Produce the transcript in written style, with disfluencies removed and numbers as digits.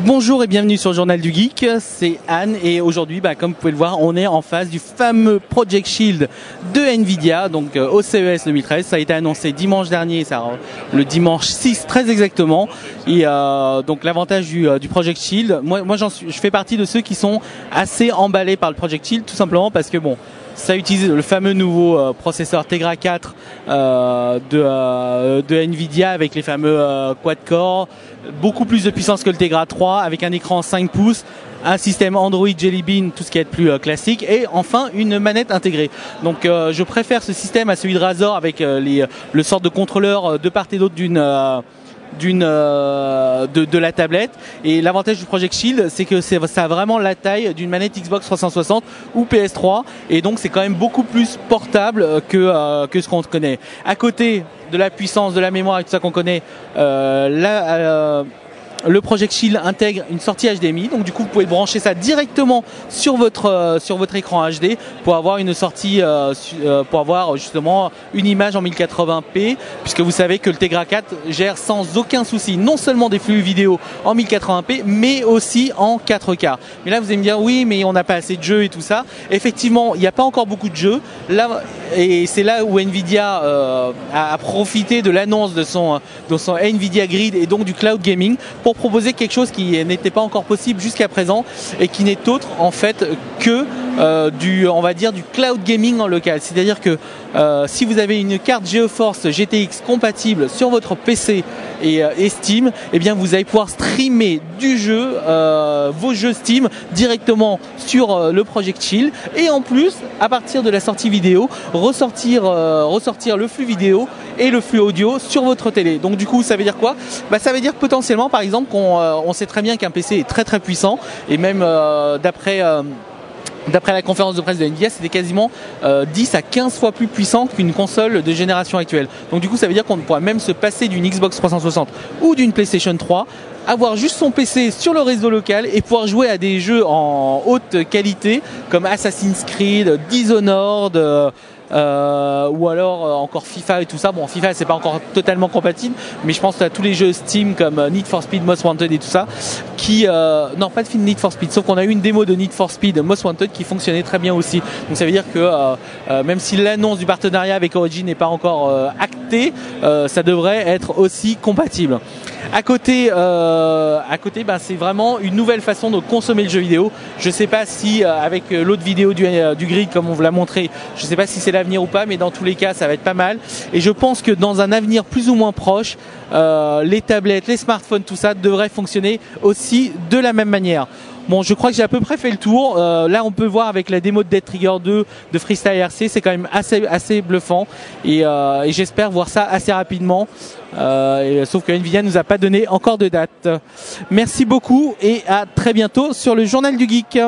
Bonjour et bienvenue sur le Journal du Geek, c'est Anne et aujourd'hui, comme vous pouvez le voir, on est en face du fameux Project Shield de Nvidia, donc au CES 2013. Ça a été annoncé dimanche dernier, le dimanche 6 très exactement. Et donc l'avantage du Project Shield, moi je fais partie de ceux qui sont assez emballés par le Project Shield, tout simplement parce que bon, ça utilise le fameux nouveau processeur Tegra 4 de Nvidia avec les fameux quad-core, beaucoup plus de puissance que le Tegra 3 avec un écran 5 pouces, un système Android Jelly Bean, tout ce qui est plus classique, et enfin une manette intégrée. Donc je préfère ce système à celui de Razer avec le sort de contrôleur de part et d'autre de la tablette. Et l'avantage du Project Shield, c'est que ça a vraiment la taille d'une manette Xbox 360 ou PS3, et donc c'est quand même beaucoup plus portable que ce qu'on connaît. À côté de la puissance, de la mémoire et tout ça qu'on connaît, le Project Shield intègre une sortie HDMI, donc du coup vous pouvez brancher ça directement sur votre écran HD pour avoir une sortie, pour avoir justement une image en 1080p, puisque vous savez que le Tegra 4 gère sans aucun souci non seulement des flux vidéo en 1080p, mais aussi en 4K. Mais là vous allez me dire oui, mais on n'a pas assez de jeux et tout ça. Effectivement, il n'y a pas encore beaucoup de jeux là, et c'est là où Nvidia a profité de l'annonce de son Nvidia Grid et donc du cloud gaming pour proposer quelque chose qui n'était pas encore possible jusqu'à présent et qui n'est autre en fait que on va dire du cloud gaming en local. C'est-à-dire que si vous avez une carte GeForce GTX compatible sur votre PC et Steam, eh bien vous allez pouvoir streamer du jeu, vos jeux Steam directement sur le Project Shield, et en plus à partir de la sortie vidéo ressortir le flux vidéo et le flux audio sur votre télé. Donc du coup ça veut dire quoi? Ça veut dire que potentiellement par exemple on sait très bien qu'un PC est très très puissant, et même d'après la conférence de presse de Nvidia, c'était quasiment 10 à 15 fois plus puissant qu'une console de génération actuelle. Donc du coup ça veut dire qu'on pourra même se passer d'une Xbox 360 ou d'une PlayStation 3, avoir juste son PC sur le réseau local et pouvoir jouer à des jeux en haute qualité comme Assassin's Creed, Dishonored, ou alors encore FIFA et tout ça. Bon, FIFA c'est pas encore totalement compatible, mais je pense à tous les jeux Steam comme Need for Speed, Most Wanted et tout ça, non, pas de film Need for Speed, sauf qu'on a eu une démo de Need for Speed Most Wanted qui fonctionnait très bien aussi. Donc ça veut dire que même si l'annonce du partenariat avec Origin n'est pas encore actée, ça devrait être aussi compatible. À côté, c'est vraiment une nouvelle façon de consommer le jeu vidéo. Je sais pas si avec l'autre vidéo du Grid, comme on vous l'a montré, je sais pas si c'est l'avenir ou pas, mais dans tous les cas ça va être pas mal. Et je pense que dans un avenir plus ou moins proche, les tablettes, les smartphones, tout ça devrait fonctionner aussi de la même manière. Bon, je crois que j'ai à peu près fait le tour. Là, on peut voir avec la démo de Dead Trigger 2 de Freestyle RC, c'est quand même assez bluffant, et j'espère voir ça assez rapidement. Sauf que Nvidia nous a pas donné encore de date. Merci beaucoup et à très bientôt sur le Journal du Geek.